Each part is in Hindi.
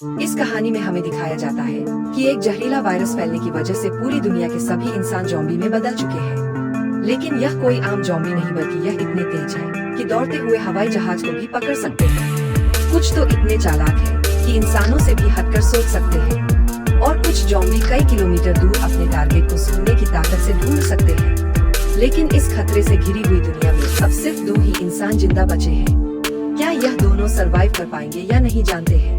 इस कहानी में हमें दिखाया जाता है कि एक जहरीला वायरस फैलने की वजह से पूरी दुनिया के सभी इंसान ज़ॉम्बी में बदल चुके हैं। लेकिन यह कोई आम ज़ॉम्बी नहीं बल्कि यह इतने तेज है कि दौड़ते हुए हवाई जहाज को भी पकड़ सकते हैं। कुछ तो इतने चालाक हैं कि इंसानों से भी हटकर सोच सकते हैं, और कुछ ज़ॉम्बी कई किलोमीटर दूर अपने टारगेट को सूंघने की ताकत से ढूंढ सकते हैं। लेकिन इस खतरे से घिरी हुई दुनिया में अब सिर्फ 2 ही इंसान जिंदा बचे हैं। क्या यह दोनों सरवाइव कर पाएंगे या नहीं जानते हैं।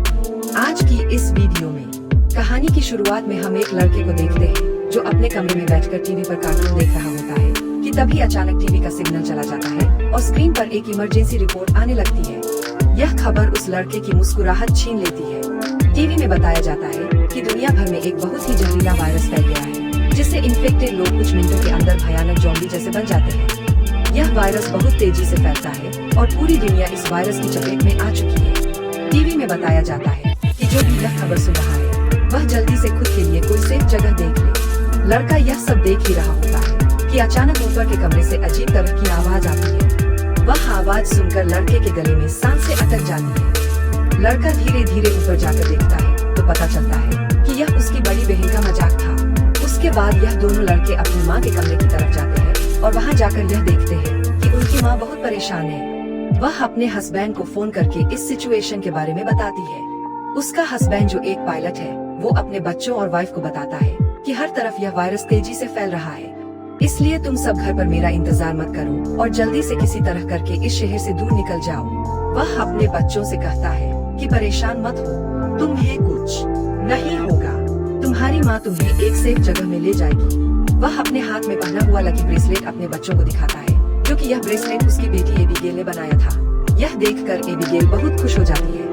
आज की इस वीडियो में कहानी की शुरुआत में हम एक लड़के को देखते हैं जो अपने कमरे में बैठकर टीवी पर कार्टून देख रहा होता है कि तभी अचानक टीवी का सिग्नल चला जाता है और स्क्रीन पर एक इमरजेंसी रिपोर्ट आने लगती है। यह खबर उस लड़के की मुस्कुराहट छीन लेती है। टीवी में बताया जाता है कि दुनिया भर में एक बहुत ही जहरीला वायरस फैल गया है, जिससे इन्फेक्टेड लोग कुछ मिनटों के अंदर भयानक ज़ॉम्बी जैसे बन जाते हैं। यह वायरस बहुत तेजी से फैलता है और पूरी दुनिया इस वायरस की चपेट में आ चुकी है। टीवी में बताया जाता है कि जो भी यह खबर सुन रहा है वह जल्दी से खुद के लिए कोई सेफ जगह देख ले। लड़का यह सब देख ही रहा होता है कि अचानक ऊपर के कमरे से अजीब तरह की आवाज आती है। वह आवाज सुनकर लड़के के गले में सांसें अटक जाती है। लड़का धीरे धीरे ऊपर जाकर देखता है तो पता चलता है कि यह उसकी बड़ी बहन का मजाक था। उसके बाद यह दोनों लड़के अपनी माँ के कमरे की तरफ जाते हैं और वहाँ जाकर यह देखते हैं कि उनकी माँ बहुत परेशान है। वह अपने हस्बैंड को फोन करके इस सिचुएशन के बारे में बताती है। उसका हस्बैंड जो एक पायलट है वो अपने बच्चों और वाइफ को बताता है कि हर तरफ यह वायरस तेजी से फैल रहा है, इसलिए तुम सब घर पर मेरा इंतजार मत करो और जल्दी से किसी तरह करके इस शहर से दूर निकल जाओ। वह अपने बच्चों से कहता है कि परेशान मत हो, तुम्हें कुछ नहीं होगा, तुम्हारी माँ तुम्हें एक सेफ जगह में ले जाएगी। वह अपने हाथ में पहना हुआ लकी ब्रेसलेट अपने बच्चों को दिखाता है, जो कि यह ब्रेसलेट उसकी बेटी एबिगेल ने बनाया था। यह देखकर एबिगेल बहुत खुश हो जाती है।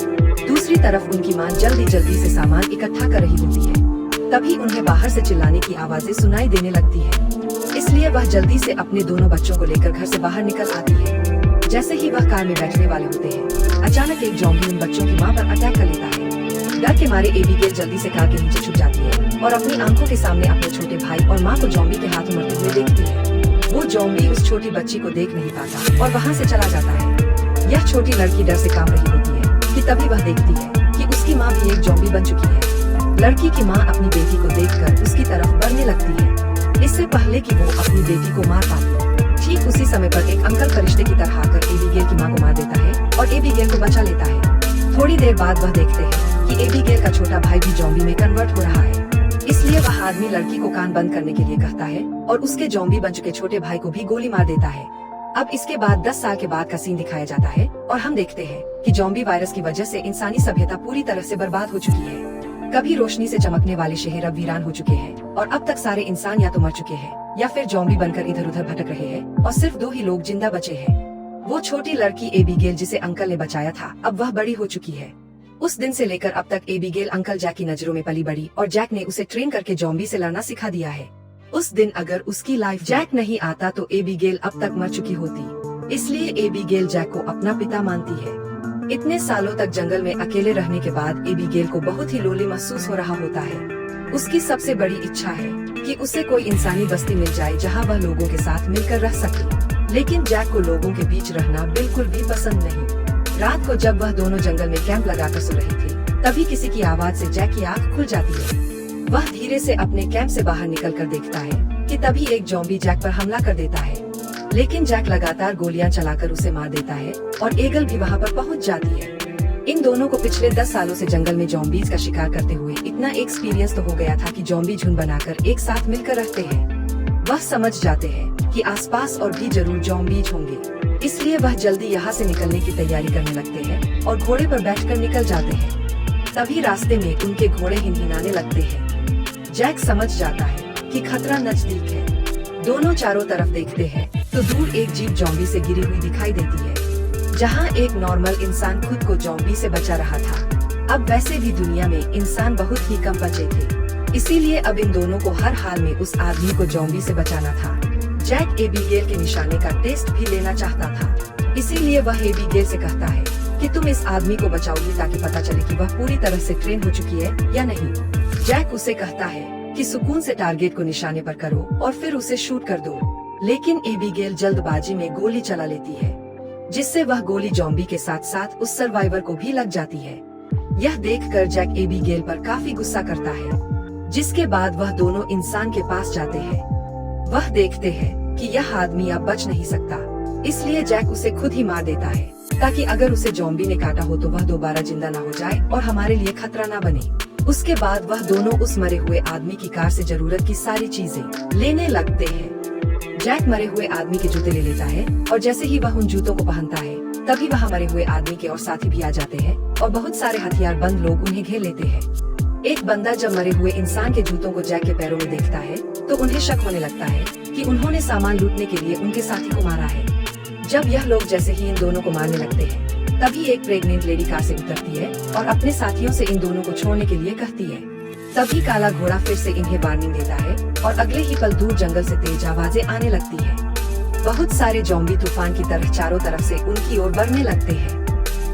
दूसरी तरफ उनकी माँ जल्दी से सामान इकट्ठा कर रही होती है। तभी उन्हें बाहर से चिल्लाने की आवाजें सुनाई देने लगती है, इसलिए वह जल्दी से अपने दोनों बच्चों को लेकर घर से बाहर निकल आती है। जैसे ही वह कार में बैठने वाले होते हैं, अचानक एक ज़ॉम्बी उन बच्चों की माँ पर अटैक कर लेता है। डर के मारे एबिगेल जल्दी से कार के नीचे छुप जाती है और अपनी आंखों के सामने अपने छोटे भाई और माँ को ज़ॉम्बी के हाथों मरते हुए देखती है। वो ज़ॉम्बी उस छोटी बच्ची को देख नहीं पाता और वहाँ से चला जाता है। यह छोटी लड़की डर से काम रही होती है कि तभी वह देखती है कि उसकी माँ भी एक ज़ॉम्बी बन चुकी है। लड़की की माँ अपनी बेटी को देखकर उसकी तरफ बढ़ने लगती है, इससे पहले कि वो अपनी बेटी को मार पाती। ठीक उसी समय पर एक अंकल फरिश्ते की तरह आकर एबिगेल की माँ को मार देता है और एबिगेल को बचा लेता है। थोड़ी देर बाद वह देखते हैं कि एबिगेल का छोटा भाई भी ज़ॉम्बी में कन्वर्ट हो रहा है, इसलिए वह आदमी लड़की को कान बंद करने के लिए कहता है और उसके ज़ॉम्बी बन चुके छोटे भाई को भी गोली मार देता है। अब इसके बाद 10 साल के बाद का सीन दिखाया जाता है और हम देखते हैं कि ज़ॉम्बी वायरस की वजह से इंसानी सभ्यता पूरी तरह से बर्बाद हो चुकी है। कभी रोशनी से चमकने वाले शहर अब वीरान हो चुके हैं और अब तक सारे इंसान या तो मर चुके हैं या फिर ज़ॉम्बी बनकर इधर उधर भटक रहे हैं और सिर्फ 2 ही लोग जिंदा बचे हैं। वो छोटी लड़की एबिगेल जिसे अंकल ने बचाया था, अब वह बड़ी हो चुकी है। उस दिन से लेकर अब तक एबिगेल अंकल जैक की नजरों में पली बड़ी और जैक ने उसे ट्रेन करके ज़ॉम्बी से लड़ना सिखा दिया है। उस दिन अगर उसकी लाइफ जैक नहीं आता तो एबिगेल अब तक मर चुकी होती, इसलिए एबिगेल जैक को अपना पिता मानती है। इतने सालों तक जंगल में अकेले रहने के बाद एबिगेल को बहुत ही लोनली महसूस हो रहा होता है। उसकी सबसे बड़ी इच्छा है कि उसे कोई इंसानी बस्ती मिल जाए जहां वह लोगों के साथ मिलकर रह सके, लेकिन जैक को लोगों के बीच रहना बिल्कुल भी पसंद नहीं। रात को जब वह दोनों जंगल में कैंप लगाकर सो रही थी, तभी किसी की आवाज से जैक की आँख खुल जाती है। वह धीरे से अपने कैंप से बाहर निकलकर देखता है कि तभी एक ज़ॉम्बी जैक पर हमला कर देता है, लेकिन जैक लगातार गोलियां चलाकर उसे मार देता है और एगल भी वहां पर पहुंच जाती है। इन दोनों को पिछले 10 सालों से जंगल में ज़ॉम्बीज का शिकार करते हुए इतना एक्सपीरियंस तो हो गया था कि ज़ॉम्बी झुंड बनाकर एक साथ मिलकर रहते हैं। वह समझ जाते हैं कि आसपास और भी जरूर ज़ॉम्बीज होंगे, इसलिए वह जल्दी यहाँ से निकलने की तैयारी करने लगते हैं और घोड़े पर बैठकर निकल जाते हैं। तभी रास्ते में उनके घोड़े हिनहिनाने लगते हैं। जैक समझ जाता है कि खतरा नजदीक है। दोनों चारों तरफ देखते हैं तो दूर एक जीप ज़ॉम्बी से गिरी हुई दिखाई देती है, जहां एक नॉर्मल इंसान खुद को ज़ॉम्बी से बचा रहा था। अब वैसे भी दुनिया में इंसान बहुत ही कम बचे थे, इसीलिए अब इन दोनों को हर हाल में उस आदमी को ज़ॉम्बी से बचाना था। जैक एबिगेल के निशाने का टेस्ट भी लेना चाहता था, इसीलिए वह एबिगेल से कहता है कि तुम इस आदमी को बचाओगी ताकि पता चले कि वह पूरी तरह से ट्रेन हो चुकी है या नहीं। जैक उसे कहता है कि सुकून से टारगेट को निशाने पर करो और फिर उसे शूट कर दो, लेकिन एबिगेल जल्दबाजी में गोली चला लेती है, जिससे वह गोली ज़ॉम्बी के साथ साथ उस सर्वाइवर को भी लग जाती है। यह देखकर जैक एबीगेल पर काफी गुस्सा करता है, जिसके बाद वह दोनों इंसान के पास जाते हैं। वह देखते हैं कि यह आदमी अब बच नहीं सकता, इसलिए जैक उसे खुद ही मार देता है, ताकि अगर उसे जॉम्बी ने काटा हो तो वह दोबारा जिंदा न हो जाए और हमारे लिए खतरा न बने। उसके बाद वह दोनों उस मरे हुए आदमी की कार से जरूरत की सारी चीजें लेने लगते हैं। जैक मरे हुए आदमी के जूते ले लेता है और जैसे ही वह उन जूतों को पहनता है तभी वह मरे हुए आदमी के और साथी भी आ जाते हैं और बहुत सारे हथियारबंद लोग उन्हें घेर लेते हैं। एक बंदा जब मरे हुए इंसान के जूतों को जैक के पैरों में देखता है तो उन्हें शक होने लगता है कि उन्होंने सामान लूटने के लिए उनके साथी को मारा है। जब यह लोग जैसे ही इन दोनों को मारने लगते हैं तभी एक प्रेग्नेंट लेडी कार से उतरती है और अपने साथियों से इन दोनों को छोड़ने के लिए कहती है। तभी काला घोड़ा फिर से इन्हें वार्निंग देता है और अगले ही पल दूर जंगल से तेज आवाजें आने लगती है। बहुत सारे जॉम्बी तूफान की तरह चारों तरफ से उनकी ओर बढ़ने लगते हैं।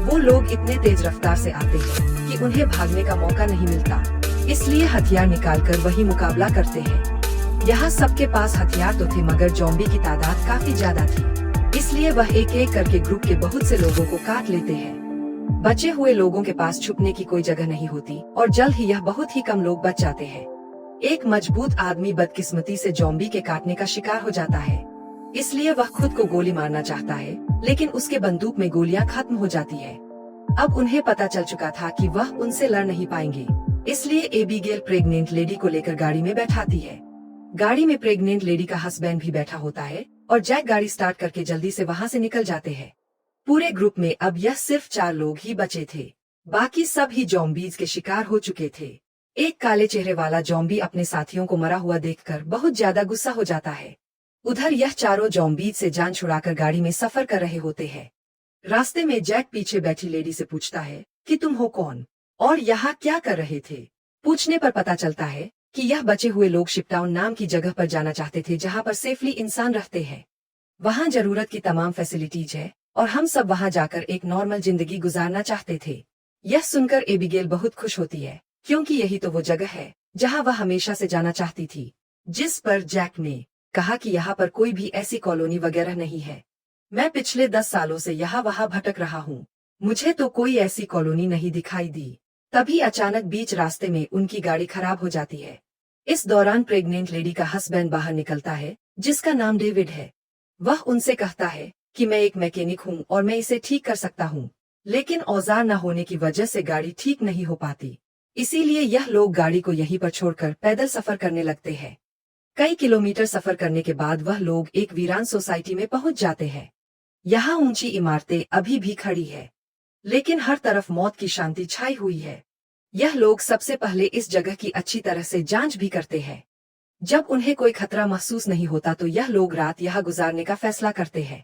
वो लोग इतने तेज रफ्तार से आते हैं कि उन्हें भागने का मौका नहीं मिलता, इसलिए हथियार निकालकर वही मुकाबला करते हैं। यहाँ सबके पास हथियार तो थे मगर जॉम्बी की तादाद काफी ज्यादा थी, इसलिए वह एक एक करके ग्रुप के बहुत से लोगों को काट लेते हैं। बचे हुए लोगों के पास छुपने की कोई जगह नहीं होती और जल्द ही यह बहुत ही कम लोग बच जाते हैं। एक मजबूत आदमी बदकिस्मती से जॉम्बी के काटने का शिकार हो जाता है, इसलिए वह खुद को गोली मारना चाहता है, लेकिन उसके बंदूक में गोलियां खत्म हो जाती है। अब उन्हें पता चल चुका था कि वह उनसे लड़ नहीं पाएंगे, इसलिए एबीगेल प्रेग्नेंट लेडी को लेकर गाड़ी में बैठाती है। गाड़ी में प्रेग्नेंट लेडी का हस्बैंड भी बैठा होता है और जैक गाड़ी स्टार्ट करके जल्दी से वहाँ से निकल जाते हैं। पूरे ग्रुप में अब यह सिर्फ 4 लोग ही बचे थे, बाकी सब ही जॉम्बीज के शिकार हो चुके थे। एक काले चेहरे वाला जॉम्बी अपने साथियों को मरा हुआ देखकर बहुत ज्यादा गुस्सा हो जाता है। उधर यह चारों जॉम्बीज से जान छुड़ाकर गाड़ी में सफर कर रहे होते हैं। रास्ते में जैक पीछे बैठी लेडी से पूछता है कि तुम हो कौन और यहाँ क्या कर रहे थे। पूछने पर पता चलता है कि यह बचे हुए लोग शिपटाउन नाम की जगह पर जाना चाहते थे, जहाँ पर सेफली इंसान रहते हैं। वहाँ जरूरत की तमाम फैसिलिटीज है और हम सब वहाँ जाकर एक नॉर्मल जिंदगी गुजारना चाहते थे। यह सुनकर एबिगेल बहुत खुश होती है, क्योंकि यही तो वो जगह है जहाँ वह हमेशा से जाना चाहती थी। जिस पर जैक ने कहा कि यहाँ पर कोई भी ऐसी कॉलोनी वगैरह नहीं है। मैं पिछले 10 सालों से यहाँ वहाँ भटक रहा हूँ, मुझे तो कोई ऐसी कॉलोनी नहीं दिखाई दी। तभी अचानक बीच रास्ते में उनकी गाड़ी खराब हो जाती है। इस दौरान प्रेग्नेंट लेडी का हस्बैंड बाहर निकलता है, जिसका नाम डेविड है। वह उनसे कहता है कि मैं एक मैकेनिक हूँ और मैं इसे ठीक कर सकता हूँ, लेकिन औजार न होने की वजह से गाड़ी ठीक नहीं हो पाती। इसीलिए यह लोग गाड़ी को यहीं पर छोड़कर पैदल सफर करने लगते हैं। कई किलोमीटर सफर करने के बाद वह लोग एक वीरान सोसाइटी में पहुंच जाते हैं। यहाँ ऊंची इमारतें अभी भी खड़ी है, लेकिन हर तरफ मौत की शांति छाई हुई है। यह लोग सबसे पहले इस जगह की अच्छी तरह से जांच भी करते हैं। जब उन्हें कोई खतरा महसूस नहीं होता तो यह लोग रात यहाँ गुजारने का फैसला करते हैं।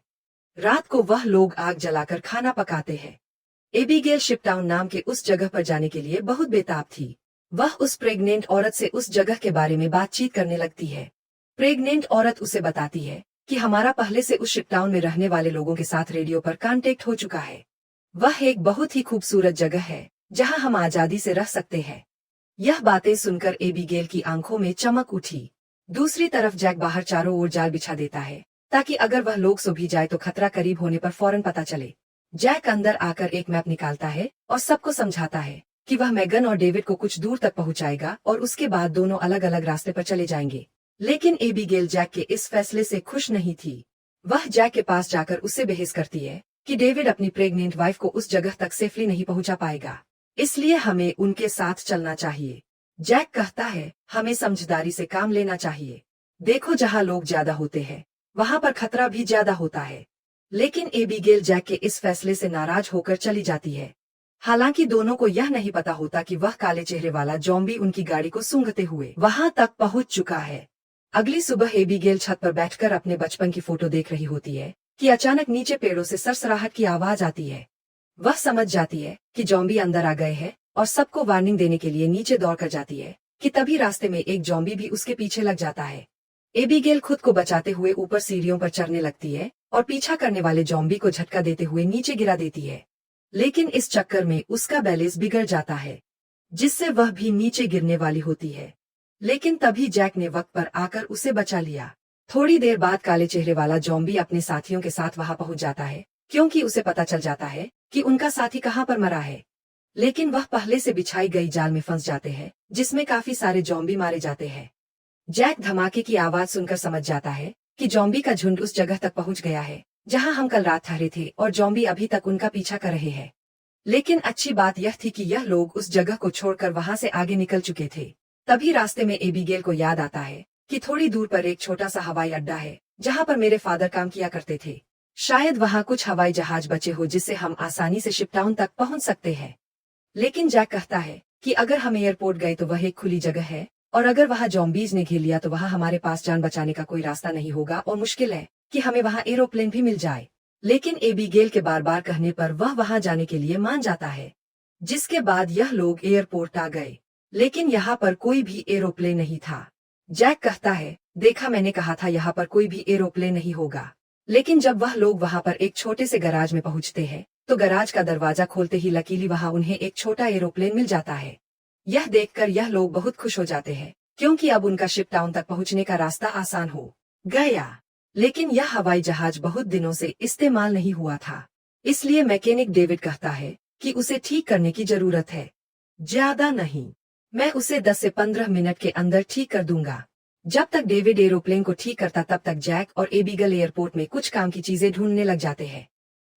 रात को वह लोग आग जलाकर खाना पकाते हैं। एबिगेल शिपटाउन नाम के उस जगह पर जाने के लिए बहुत बेताब थी। वह उस प्रेग्नेंट औरत से उस जगह के बारे में बातचीत करने लगती है। प्रेग्नेंट औरत उसे बताती है कि हमारा पहले से उस शिपटाउन में रहने वाले लोगों के साथ रेडियो पर कांटेक्ट हो चुका है। वह एक बहुत ही खूबसूरत जगह है जहां हम आजादी से रह सकते हैं। यह बातें सुनकर एबिगेल की आंखों में चमक उठी। दूसरी तरफ जैक बाहर चारों ओर जाल बिछा देता है, ताकि अगर वह लोग सो भी जाए तो खतरा करीब होने पर फौरन पता चले। जैक अंदर आकर एक मैप निकालता है और सबको समझाता है कि वह मैगन और डेविड को कुछ दूर तक पहुंचाएगा और उसके बाद दोनों अलग अलग रास्ते पर चले जाएंगे। लेकिन एबिगेल जैक के इस फैसले से खुश नहीं थी। वह जैक के पास जाकर उससे बहस करती है कि डेविड अपनी प्रेग्नेंट वाइफ को उस जगह तक सेफली नहीं पहुंचा पाएगा, इसलिए हमें उनके साथ चलना चाहिए। जैक कहता है, हमें समझदारी से काम लेना चाहिए। देखो, जहाँ लोग ज्यादा होते हैं वहाँ पर खतरा भी ज्यादा होता है। लेकिन एबिगेल जैक के इस फैसले से नाराज होकर चली जाती है। हालांकि दोनों को यह नहीं पता होता कि वह काले चेहरे वाला जॉम्बी उनकी गाड़ी को सूंघते हुए वहां तक पहुंच चुका है। अगली सुबह एबिगेल छत पर बैठकर अपने बचपन की फोटो देख रही होती है कि अचानक नीचे पेड़ों से सरसराहट की आवाज आती है। वह समझ जाती है कि जॉम्बी अंदर आ गए हैं और सबको वार्निंग देने के लिए नीचे दौड़ कर जाती है कि तभी रास्ते में एक जॉम्बी भी उसके पीछे लग जाता है। एबिगेल खुद को बचाते हुए ऊपर सीढ़ियों पर चढ़ने लगती है और पीछा करने वाले जॉम्बी को झटका देते हुए नीचे गिरा देती है। लेकिन इस चक्कर में उसका बैलेंस बिगड़ जाता है, जिससे वह भी नीचे गिरने वाली होती है। लेकिन तभी जैक ने वक्त पर आकर उसे बचा लिया। थोड़ी देर बाद काले चेहरे वाला जॉम्बी अपने साथियों के साथ वहां पहुंच जाता है, क्योंकि उसे पता चल जाता है कि उनका साथी कहां पर मरा है। लेकिन वह पहले से बिछाई गई जाल में फंस जाते हैं, जिसमें काफी सारे जॉम्बी मारे जाते हैं। जैक धमाके की आवाज सुनकर समझ जाता है कि जॉम्बी का झुंड उस जगह तक पहुंच गया है जहां हम कल रात ठहरे थे और जॉम्बी अभी तक उनका पीछा कर रहे हैं। लेकिन अच्छी बात यह थी कि यह लोग उस जगह को छोड़कर वहां से आगे निकल चुके थे। तभी रास्ते में एबीगेल को याद आता है कि थोड़ी दूर पर एक छोटा सा हवाई अड्डा है जहां पर मेरे फादर काम किया करते थे। शायद वहां कुछ हवाई जहाज बचे हो जिससे हम आसानी से शिपटाउन तक पहुंच सकते हैं। लेकिन जैक कहता है कि अगर हम एयरपोर्ट गए तो वह एक खुली जगह है और अगर वहां जॉम्बीज ने घेर लिया तो वहां हमारे पास जान बचाने का कोई रास्ता नहीं होगा और मुश्किल है कि हमें वहां एरोप्लेन भी मिल जाए। लेकिन एबीगेल के बार बार कहने पर वह वहां जाने के लिए मान जाता है, जिसके बाद यह लोग एयरपोर्ट आ गए। लेकिन यहाँ पर कोई भी एरोप्लेन नहीं था। जैक कहता है, देखा, मैंने कहा था यहाँ पर कोई भी एरोप्लेन नहीं होगा। लेकिन जब वह लोग वहां पर एक छोटे से गैराज में पहुंचते हैं तो गैराज का दरवाजा खोलते ही लकीली वहां उन्हें एक छोटा एरोप्लेन मिल जाता है। यह देखकर यह लोग बहुत खुश हो जाते हैं क्योंकि अब उनका शिपटाउन तक पहुंचने का रास्ता आसान हो गया। लेकिन यह हवाई जहाज बहुत दिनों से इस्तेमाल नहीं हुआ था, इसलिए मैकेनिक डेविड कहता है कि उसे ठीक करने की जरूरत है। ज्यादा नहीं, मैं उसे 10 से 15 मिनट के अंदर ठीक कर दूंगा। जब तक डेविड एरोप्लेन को ठीक करता तब तक जैक और एबीगेल एयरपोर्ट में कुछ काम की चीजें ढूंढने लग जाते हैं।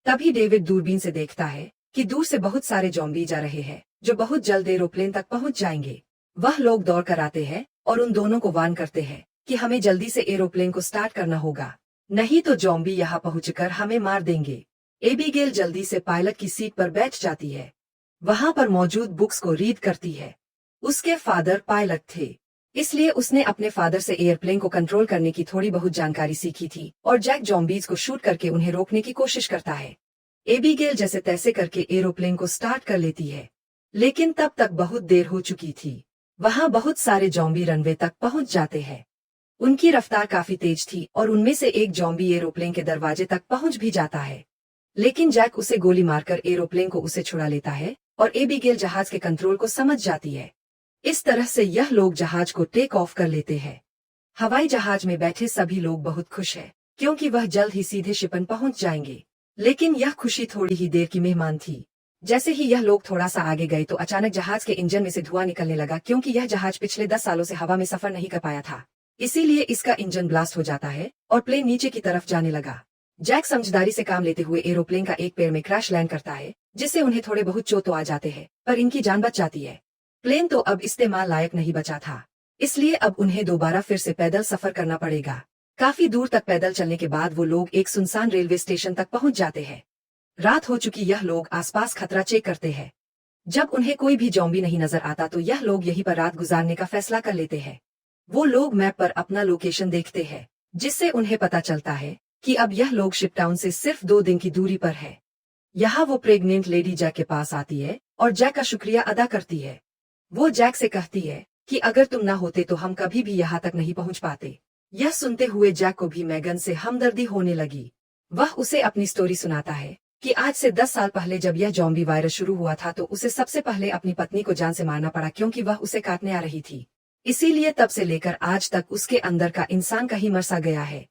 तभी डेविड दूरबीन से देखता है कि दूर से बहुत सारे जॉम्बी जा रहे हैं जो बहुत जल्द एरोप्लेन तक पहुंच जाएंगे। वह लोग दौड़ कर आते हैं और उन दोनों को वार्न करते हैं कि हमें जल्दी से एरोप्लेन को स्टार्ट करना होगा, नहीं तो जॉम्बी यहाँ पहुंचकर हमें मार देंगे। एबीगेल जल्दी से पायलट की सीट पर बैठ जाती है। वहां पर मौजूद बुक्स को रीड करती है। उसके फादर पायलट थे, इसलिए उसने अपने फादर से एयरप्लेन को कंट्रोल करने की थोड़ी बहुत जानकारी सीखी थी और जैक जॉम्बीज को शूट करके उन्हें रोकने की कोशिश करता है। एबीगेल जैसे तैसे करके एरोप्लेन को स्टार्ट कर लेती है, लेकिन तब तक बहुत देर हो चुकी थी। वहां बहुत सारे जॉम्बी रनवे तक पहुंच जाते हैं। उनकी रफ्तार काफी तेज थी और उनमें से एक जॉम्बी एरोप्लेन के दरवाजे तक पहुंच भी जाता है। लेकिन जैक उसे गोली मारकर एरोप्लेन को उसे छुड़ा लेता है और एबीगेल जहाज के कंट्रोल को समझ जाती है। इस तरह से यह लोग जहाज को टेक ऑफ कर लेते हैं। हवाई जहाज में बैठे सभी लोग बहुत खुश हैं क्योंकि वह जल्द ही सीधे शिपन पहुंच जाएंगे। लेकिन यह खुशी थोड़ी ही देर की मेहमान थी। जैसे ही यह लोग थोड़ा सा आगे गए तो अचानक जहाज के इंजन में से धुआं निकलने लगा क्योंकि यह जहाज पिछले 10 सालों से हवा में सफर नहीं कर पाया था, इसीलिए इसका इंजन ब्लास्ट हो जाता है और प्लेन नीचे की तरफ जाने लगा। जैक समझदारी से काम लेते हुए एरोप्लेन का एक पैर में क्रैश लैंड करता है, जिससे उन्हें थोड़े बहुत चोट तो आ जाते हैं पर इनकी जान बच जाती है। प्लेन तो अब इस्तेमाल लायक नहीं बचा था, इसलिए अब उन्हें दोबारा फिर से पैदल सफर करना पड़ेगा। काफी दूर तक पैदल चलने के बाद वो लोग एक सुनसान रेलवे स्टेशन तक पहुंच जाते हैं। रात हो चुकी, यह लोग आसपास खतरा चेक करते हैं। जब उन्हें कोई भी जॉम्बी नहीं नजर आता तो यह लोग यहीं पर रात गुजारने का फैसला कर लेते हैं। वो लोग मैप पर अपना लोकेशन देखते हैं, जिससे उन्हें पता चलता है कि अब यह लोग शिपटाउन से सिर्फ 2 दिन की दूरी पर है। यहाँ वो प्रेग्नेंट लेडी जैक के पास आती है और जैक का शुक्रिया अदा करती है। वो जैक से कहती है कि अगर तुम ना होते तो हम कभी भी यहाँ तक नहीं पहुँच पाते। यह सुनते हुए जैक को भी मैगन से हमदर्दी होने लगी। वह उसे अपनी स्टोरी सुनाता है कि आज से 10 साल पहले जब यह जॉम्बी वायरस शुरू हुआ था तो उसे सबसे पहले अपनी पत्नी को जान से मारना पड़ा क्योंकि वह उसे काटने आ रही थी। इसीलिए तब से लेकर आज तक उसके अंदर का इंसान कहीं मर सा गया है।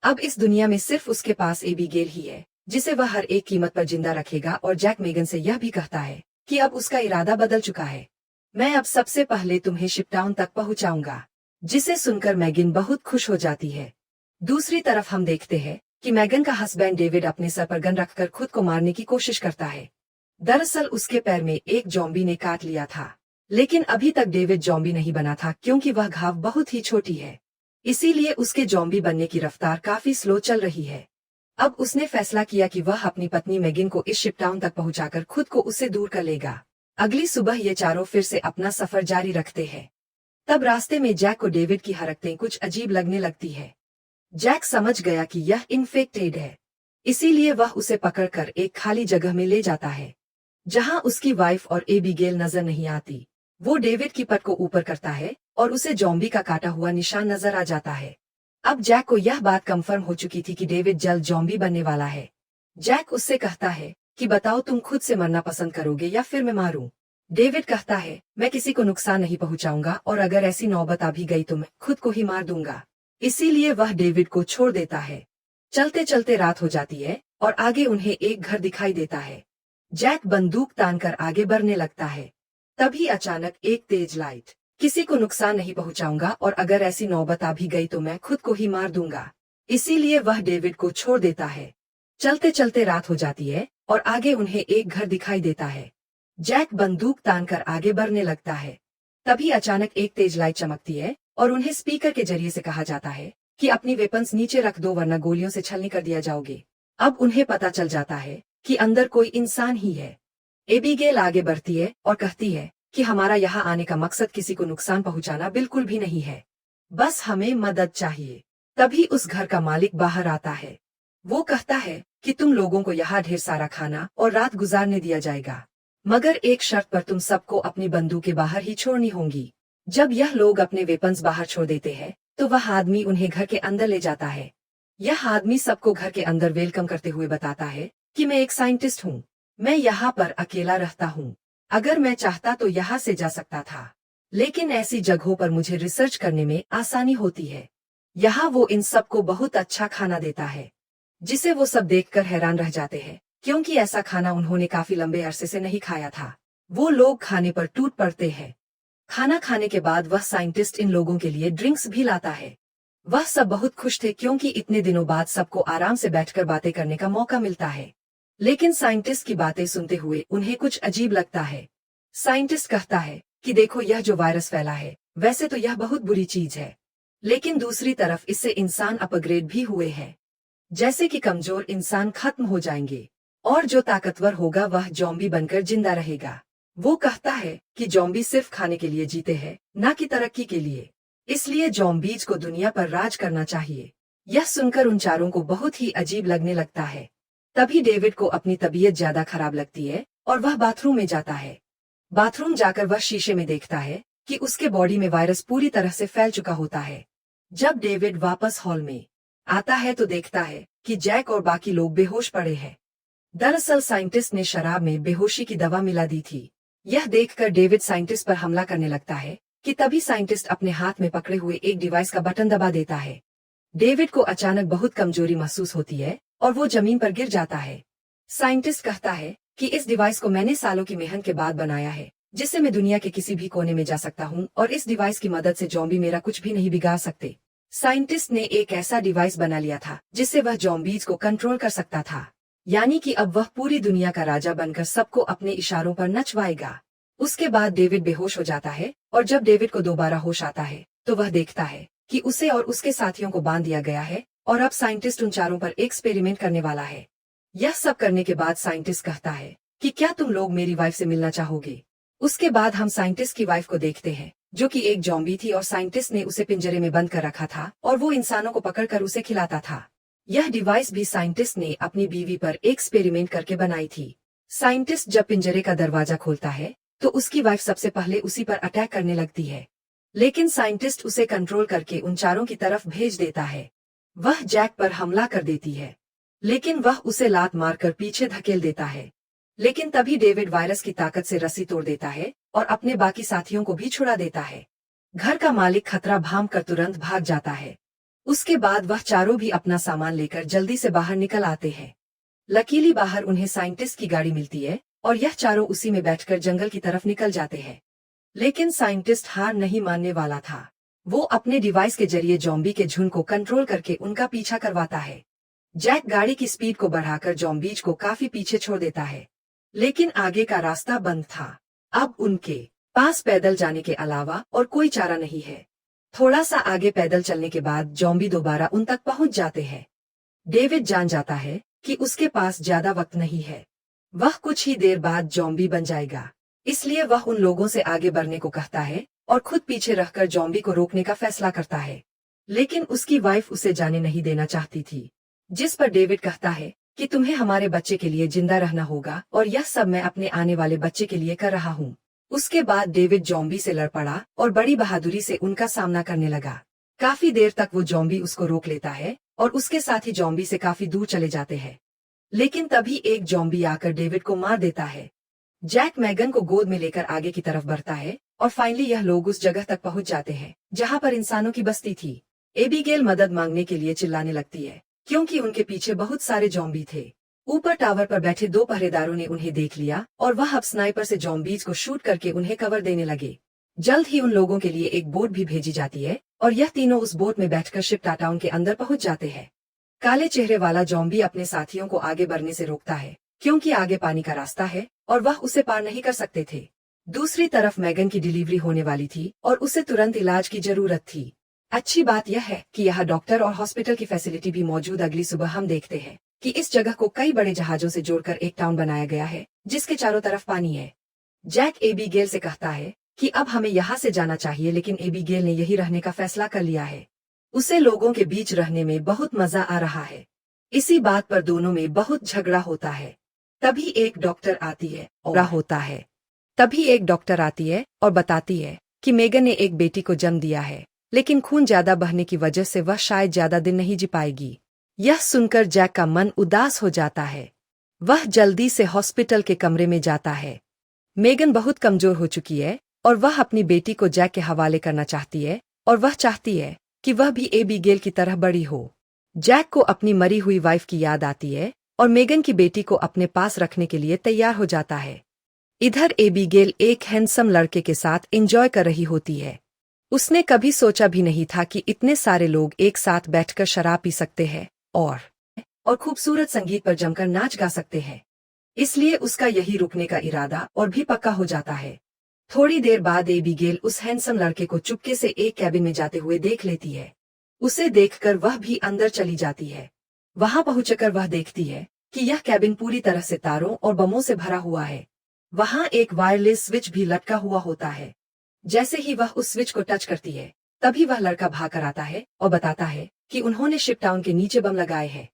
अब इस दुनिया में सिर्फ उसके पास एबीगेल ही है जिसे वह हर एक कीमत पर जिंदा रखेगा। और जैक मेगन से यह भी कहता है कि अब उसका इरादा बदल चुका है। मैं अब सबसे पहले तुम्हें शिपटाउन तक पहुंचाऊंगा, जिसे सुनकर मैगन बहुत खुश हो जाती है। दूसरी तरफ हम देखते हैं कि मैगन का हस्बैंड डेविड अपने सर पर गन रखकर खुद को मारने की कोशिश करता है। दरअसल उसके पैर में एक जॉम्बी ने काट लिया था, लेकिन अभी तक डेविड जॉम्बी नहीं बना था क्योंकि वह घाव बहुत ही छोटी है, इसीलिए उसके जॉम्बी बनने की रफ्तार काफी स्लो चल रही है। अब उसने फैसला किया कि वह अपनी पत्नी मैगन को इस शिपटाउन तक पहुंचाकर खुद को उससे दूर कर लेगा। अगली सुबह ये चारों फिर से अपना सफर जारी रखते हैं। तब रास्ते में जैक को डेविड की हरकतें कुछ अजीब लगने लगती है। जैक समझ गया कि यह इन्फेक्टेड है, इसीलिए वह उसे पकड़कर एक खाली जगह में ले जाता है जहां उसकी वाइफ और एबीगेल नजर नहीं आती। वो डेविड की पट को ऊपर करता है और उसे जॉम्बी का काटा हुआ निशान नजर आ जाता है। अब जैक को यह बात कंफर्म हो चुकी थी कि डेविड जल्द जॉम्बी बनने वाला है। जैक उससे कहता है कि बताओ, तुम खुद से मरना पसंद करोगे या फिर मैं मारूं? डेविड कहता है, मैं किसी को नुकसान नहीं पहुंचाऊंगा और अगर ऐसी नौबत आ भी गई तो मैं खुद को ही मार दूंगा। इसीलिए वह डेविड को छोड़ देता है। चलते चलते रात हो जाती है और आगे उन्हें एक घर दिखाई देता है। जैक बंदूक तानकर आगे बढ़ने लगता है। तभी अचानक एक तेज लाइट, किसी को नुकसान नहीं पहुंचाऊंगा और अगर ऐसी नौबत आ भी गई तो मैं खुद को ही मार दूंगा। इसीलिए वह डेविड को छोड़ देता है। चलते चलते रात हो जाती है और आगे उन्हें एक घर दिखाई देता है। जैक बंदूक तानकर आगे बढ़ने लगता है। तभी अचानक एक तेज लाइट चमकती है और उन्हें स्पीकर के जरिए से कहा जाता है कि अपनी वेपन्स नीचे रख दो वरना गोलियों से छलनी कर दिया जाओगे। अब उन्हें पता चल जाता है कि अंदर कोई इंसान ही है। एबीगेल आगे बढ़ती है और कहती है कि हमारा यहाँ आने का मकसद किसी को नुकसान पहुंचाना बिल्कुल भी नहीं है, बस हमें मदद चाहिए। तभी उस घर का मालिक बाहर आता है। वो कहता है कि तुम लोगों को यहाँ ढेर सारा खाना और रात गुजारने दिया जाएगा, मगर एक शर्त पर तुम सबको अपनी बंदूकें बाहर ही छोड़नी होंगी। जब यह लोग अपने वेपन्स बाहर छोड़ देते हैं तो वह आदमी उन्हें घर के अंदर ले जाता है। यह आदमी सबको घर के अंदर वेलकम करते हुए बताता है कि मैं एक साइंटिस्ट हूँ, मैं यहाँ पर अकेला रहता हूँ। अगर मैं चाहता तो यहाँ से जा सकता था, लेकिन ऐसी जगहों पर मुझे रिसर्च करने में आसानी होती है। यहाँ वो इन सबको बहुत अच्छा खाना देता है, जिसे वो सब देखकर हैरान रह जाते हैं, क्योंकि ऐसा खाना उन्होंने काफी लंबे अरसे से नहीं खाया था। वो लोग खाने पर टूट पड़ते हैं। खाना खाने के बाद वह साइंटिस्ट इन लोगों के लिए ड्रिंक्स भी लाता है। वह सब बहुत खुश थे क्योंकि इतने दिनों बाद सबको आराम से बैठकर बातें करने का मौका मिलता है। लेकिन साइंटिस्ट की बातें सुनते हुए उन्हें कुछ अजीब लगता है। साइंटिस्ट कहता है कि देखो, यह जो वायरस फैला है वैसे तो यह बहुत बुरी चीज है, लेकिन दूसरी तरफ इससे इंसान अपग्रेड भी हुए हैं। जैसे कि कमजोर इंसान खत्म हो जाएंगे और जो ताकतवर होगा वह जॉम्बी बनकर जिंदा रहेगा। वो कहता है कि जॉम्बी सिर्फ खाने के लिए जीते हैं, न कि तरक्की के लिए। इसलिए जॉम्बीज को दुनिया पर राज करना चाहिए। यह सुनकर उन चारों को बहुत ही अजीब लगने लगता है। तभी डेविड को अपनी तबीयत ज्यादा खराब लगती है और वह बाथरूम में जाता है। बाथरूम जाकर वह शीशे में देखता है कि उसके बॉडी में वायरस पूरी तरह से फैल चुका होता है। जब डेविड वापस हॉल में आता है तो देखता है कि जैक और बाकी लोग बेहोश पड़े हैं। दरअसल साइंटिस्ट ने शराब में बेहोशी की दवा मिला दी थी। यह देखकर डेविड साइंटिस्ट पर हमला करने लगता है कि तभी साइंटिस्ट अपने हाथ में पकड़े हुए एक डिवाइस का बटन दबा देता है। डेविड को अचानक बहुत कमजोरी महसूस होती है और वो जमीन पर गिर जाता है। साइंटिस्ट कहता है कि इस डिवाइस को मैंने सालों की मेहनत के बाद बनाया है, जिससे मैं दुनिया के किसी भी कोने में जा सकता हूँ और इस डिवाइस की मदद से जॉम्बी मेरा कुछ भी नहीं बिगाड़ सकते। साइंटिस्ट ने एक ऐसा डिवाइस बना लिया था जिससे वह जॉम्बीज को कंट्रोल कर सकता था, यानी कि अब वह पूरी दुनिया का राजा बनकर सबको अपने इशारों पर नचवाएगा। उसके बाद डेविड बेहोश हो जाता है और जब डेविड को दोबारा होश आता है तो वह देखता है कि उसे और उसके साथियों को बांध दिया गया है और अब साइंटिस्ट उन चारों पर एक्सपेरिमेंट करने वाला है। यह सब करने के बाद साइंटिस्ट कहता है कि क्या तुम लोग मेरी वाइफ से मिलना चाहोगे। उसके बाद हम साइंटिस्ट की वाइफ को देखते हैं, जो कि एक जॉम्बी थी और साइंटिस्ट ने उसे पिंजरे में बंद कर रखा था और वो इंसानों को पकड़कर उसे खिलाता था। यह डिवाइस भी साइंटिस्ट ने अपनी बीवी पर एक्सपेरिमेंट करके बनाई थी। साइंटिस्ट जब पिंजरे का दरवाजा खोलता है तो उसकी वाइफ सबसे पहले उसी पर अटैक करने लगती है, लेकिन साइंटिस्ट उसे कंट्रोल करके उन चारों की तरफ भेज देता है। वह जैक पर हमला कर देती है, लेकिन वह उसे लात मारकर पीछे धकेल देता है। लेकिन तभी डेविड वायरस की ताकत से रस्सी तोड़ देता है और अपने बाकी साथियों को भी छुड़ा देता है। घर का मालिक खतरा भांप कर तुरंत भाग जाता है। उसके बाद वह चारों भी अपना सामान लेकर जल्दी से बाहर निकल आते हैं। लकीली बाहर उन्हें साइंटिस्ट की गाड़ी मिलती है और यह चारों उसी में बैठकर जंगल की तरफ निकल जाते हैं। लेकिन साइंटिस्ट हार नहीं मानने वाला था। वो अपने डिवाइस के जरिए जॉम्बी के झुंड को कंट्रोल करके उनका पीछा करवाता है। जैक गाड़ी की स्पीड को बढ़ाकर जॉम्बीज को काफी पीछे छोड़ देता है, लेकिन आगे का रास्ता बंद था। अब उनके पास पैदल जाने के अलावा और कोई चारा नहीं है। थोड़ा सा आगे पैदल चलने के बाद जॉम्बी दोबारा उन तक पहुंच जाते हैं। डेविड जान जाता है कि उसके पास ज्यादा वक्त नहीं है, वह कुछ ही देर बाद जॉम्बी बन जाएगा। इसलिए वह उन लोगों से आगे बढ़ने को कहता है और खुद पीछे रहकर जॉम्बी को रोकने का फैसला करता है। लेकिन उसकी वाइफ उसे जाने नहीं देना चाहती थी, जिस पर डेविड कहता है कि तुम्हें हमारे बच्चे के लिए जिंदा रहना होगा और यह सब मैं अपने आने वाले बच्चे के लिए कर रहा हूँ। उसके बाद डेविड जॉम्बी से लड़ पड़ा और बड़ी बहादुरी से उनका सामना करने लगा। काफी देर तक वो जॉम्बी उसको रोक लेता है और उसके साथी जॉम्बी से काफी दूर चले जाते हैं। लेकिन तभी एक जॉम्बी आकर डेविड को मार देता है। जैक मैगन को गोद में लेकर आगे की तरफ बढ़ता है और फाइनली यह लोग उस जगह तक पहुंच जाते हैं जहां पर इंसानों की बस्ती थी। एबीगेल मदद मांगने के लिए चिल्लाने लगती है क्योंकि उनके पीछे बहुत सारे जॉम्बी थे। ऊपर टावर पर बैठे दो पहरेदारों ने उन्हें देख लिया और वह अब स्नाइपर से ज़ॉम्बीज़ को शूट करके उन्हें कवर देने लगे। जल्द ही उन लोगों के लिए एक बोट भी भेजी जाती है और यह तीनों उस बोट में बैठकर शिप टाउन के अंदर पहुंच जाते हैं। काले चेहरे वाला ज़ॉम्बी अपने साथियों को आगे बढ़ने से रोकता है क्योंकि आगे पानी का रास्ता है और वह उसे पार नहीं कर सकते थे। दूसरी तरफ मैगन की डिलीवरी होने वाली थी और उसे तुरंत इलाज की जरूरत थी। अच्छी बात यह है कि यहाँ डॉक्टर और हॉस्पिटल की फैसिलिटी भी मौजूद। अगली सुबह हम देखते हैं कि इस जगह को कई बड़े जहाजों से जोड़कर एक टाउन बनाया गया है जिसके चारों तरफ पानी है। जैक एबीगेल से कहता है कि अब हमें यहाँ से जाना चाहिए, लेकिन एबीगेल ने यही रहने का फैसला कर लिया है। उसे लोगों के बीच रहने में बहुत मजा आ रहा है। इसी बात पर दोनों में बहुत झगड़ा होता है। तभी एक डॉक्टर आती है और बताती है कि मेगन ने एक बेटी को जन्म दिया है, लेकिन खून ज्यादा बहने की वजह से वह शायद ज्यादा दिन नहीं जी पाएगी। यह सुनकर जैक का मन उदास हो जाता है। वह जल्दी से हॉस्पिटल के कमरे में जाता है। मेगन बहुत कमजोर हो चुकी है और वह अपनी बेटी को जैक के हवाले करना चाहती है और वह चाहती है कि वह भी एबीगेल की तरह बड़ी हो। जैक को अपनी मरी हुई वाइफ की याद आती है और मेगन की बेटी को अपने पास रखने के लिए तैयार हो जाता है। इधर एबीगेल एक हैंडसम लड़के के साथ एंजॉय कर रही होती है। उसने कभी सोचा भी नहीं था कि इतने सारे लोग एक साथ बैठकर शराब पी सकते हैं और खूबसूरत संगीत पर जमकर नाच गा सकते हैं। इसलिए उसका यही रुकने का इरादा और भी पक्का हो जाता है। थोड़ी देर बाद एबीगेल उस हैंडसम लड़के को चुपके से एक कैबिन में जाते हुए देख लेती है। उसे देखकर वह भी अंदर चली जाती है। वहां पहुंचकर वह देखती है कि यह कैबिन पूरी तरह से तारों और बमों से भरा हुआ है। वहां एक वायरलेस स्विच भी लटका हुआ होता है। जैसे ही वह उस स्विच को टच करती है, तभी वह लड़का भाग कर आता है और बताता है कि उन्होंने शिप टाउन के नीचे बम लगाए हैं।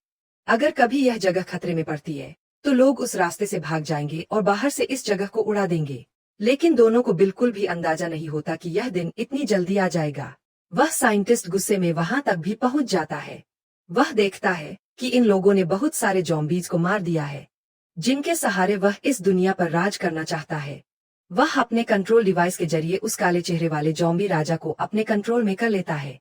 अगर कभी यह जगह खतरे में पड़ती है तो लोग उस रास्ते से भाग जाएंगे और बाहर से इस जगह को उड़ा देंगे। लेकिन दोनों को बिल्कुल भी अंदाजा नहीं होता कि यह दिन इतनी जल्दी आ जाएगा। वह साइंटिस्ट गुस्से में वहां तक भी पहुंच जाता है। वह देखता है कि इन लोगों ने बहुत सारे ज़ॉम्बीज़ को मार दिया है, जिनके सहारे वह इस दुनिया पर राज करना चाहता है। वह अपने कंट्रोल डिवाइस के जरिए उस काले चेहरे वाले ज़ॉम्बी राजा को अपने कंट्रोल में कर लेता है।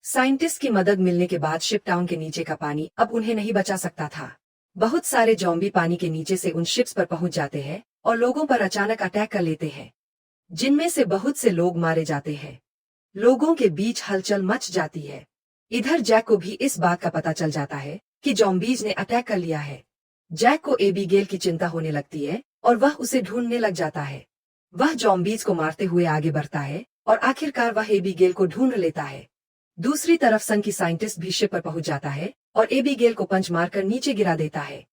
साइंटिस्ट की मदद मिलने के बाद शिप टाउन के नीचे का पानी अब उन्हें नहीं बचा सकता था। बहुत सारे ज़ॉम्बी पानी के नीचे से उन शिप्स पर पहुंच जाते हैं और लोगों पर अचानक अटैक कर लेते हैं, जिनमें से बहुत से लोग मारे जाते हैं। लोगों के बीच हलचल मच जाती है। इधर जैक को भी इस बात का पता चल जाता है कि ज़ॉम्बीज़ ने अटैक कर लिया है। जैक को एबीगेल की चिंता होने लगती है और वह उसे ढूंढने लग जाता है। वह ज़ॉम्बीज़ को मारते हुए आगे बढ़ता है और आखिरकार वह एबीगेल को ढूंढ लेता है। दूसरी तरफ सन की साइंटिस्ट भी शिप पर पहुंच जाता है और एबीगेल को पंच मारकर नीचे गिरा देता है।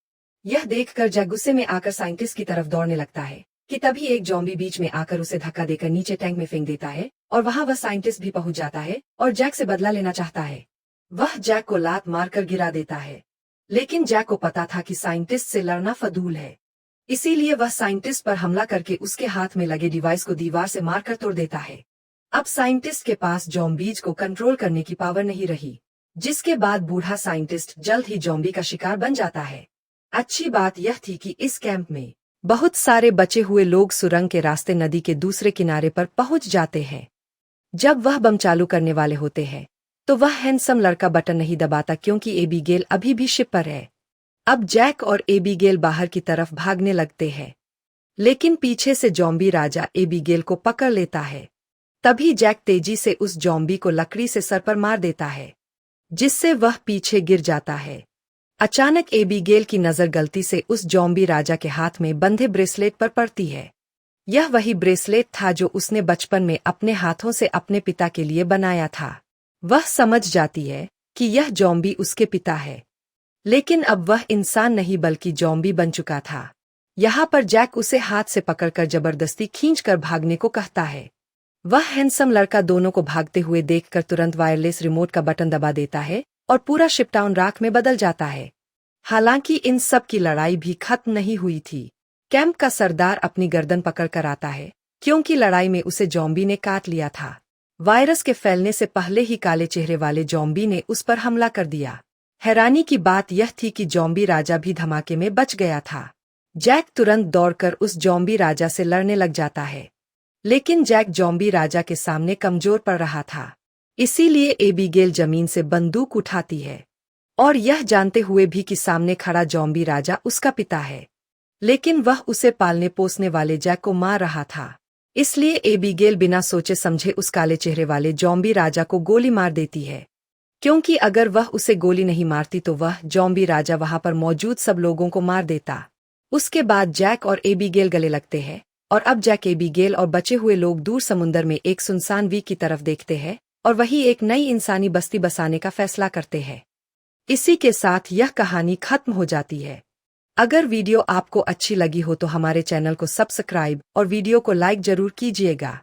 यह देखकर जैक गुस्से में आकर साइंटिस्ट की तरफ दौड़ने लगता है कि तभी एक ज़ॉम्बी बीच में आकर उसे धक्का देकर नीचे टैंक में फेंक देता है और वहां वह साइंटिस्ट भी पहुंच जाता है और जैक से बदला लेना चाहता है। वह जैक को लात मारकर गिरा देता है, लेकिन जैक को पता था कि साइंटिस्ट से लड़ना फजूल है। इसीलिए वह साइंटिस्ट पर हमला करके उसके हाथ में लगे डिवाइस को दीवार से मारकर तोड़ देता है। अब साइंटिस्ट के पास ज़ॉम्बीज़ को कंट्रोल करने की पावर नहीं रही, जिसके बाद बूढ़ा साइंटिस्ट जल्द ही ज़ॉम्बी का शिकार बन जाता है। अच्छी बात यह थी कि इस कैंप में बहुत सारे बचे हुए लोग सुरंग के रास्ते नदी के दूसरे किनारे पर पहुंच जाते हैं। जब वह बम चालू करने वाले होते हैं तो वह हैंडसम लड़का बटन नहीं दबाता क्योंकि एबीगेल अभी भी शिप पर है। अब जैक और एबीगेल बाहर की तरफ भागने लगते हैं, लेकिन पीछे से ज़ॉम्बी राजा एबीगेल को पकड़ लेता है। तभी जैक तेजी से उस ज़ॉम्बी को लकड़ी से सर पर मार देता है, जिससे वह पीछे गिर जाता है। अचानक एबीगेल की नज़र गलती से उस ज़ॉम्बी राजा के हाथ में बंधे ब्रेसलेट पर पड़ती है। यह वही ब्रेसलेट था जो उसने बचपन में अपने हाथों से अपने पिता के लिए बनाया था। वह समझ जाती है कि यह ज़ॉम्बी उसके पिता है, लेकिन अब वह इंसान नहीं बल्कि ज़ॉम्बी बन चुका था। यहाँ पर जैक उसे हाथ से पकड़कर जबरदस्ती खींचकर भागने को कहता है। वह हैंडसम लड़का दोनों को भागते हुए देखकर तुरंत वायरलेस रिमोट का बटन दबा देता है और पूरा शिप टाउन राख में बदल जाता है। हालांकि इन सब की लड़ाई भी खत्म नहीं हुई थी। कैंप का सरदार अपनी गर्दन पकड़ कर आता है क्योंकि लड़ाई में उसे ज़ॉम्बी ने काट लिया था। वायरस के फैलने से पहले ही काले चेहरे वाले ज़ॉम्बी ने उस पर हमला कर दिया। हैरानी की बात यह थी कि ज़ॉम्बी राजा भी धमाके में बच गया था। जैक तुरंत दौड़कर उस ज़ॉम्बी राजा से लड़ने लग जाता है, लेकिन जैक ज़ॉम्बी राजा के सामने कमजोर पड़ रहा था। इसीलिए एबीगेल जमीन से बंदूक उठाती है और यह जानते हुए भी कि सामने खड़ा जॉम्बी राजा उसका पिता है। लेकिन वह उसे पालने पोसने वाले जैक को मार रहा था। इसलिए एबीगेल बिना सोचे समझे उस काले चेहरे वाले जॉम्बी राजा को गोली मार देती है, क्योंकि अगर वह उसे गोली नहीं मारती तो वह जॉम्बी राजा वहां पर मौजूद सब लोगों को मार देता। उसके बाद जैक और एबीगेल गले लगते हैं, और अब जैक एबीगेल और बचे हुए लोग दूर समुंदर में एक सुनसान द्वीप की तरफ देखते हैं और वही एक नई इंसानी बस्ती बसाने का फैसला करते हैं। इसी के साथ यह कहानी खत्म हो जाती है। अगर वीडियो आपको अच्छी लगी हो तो हमारे चैनल को सब्सक्राइब और वीडियो को लाइक जरूर कीजिएगा।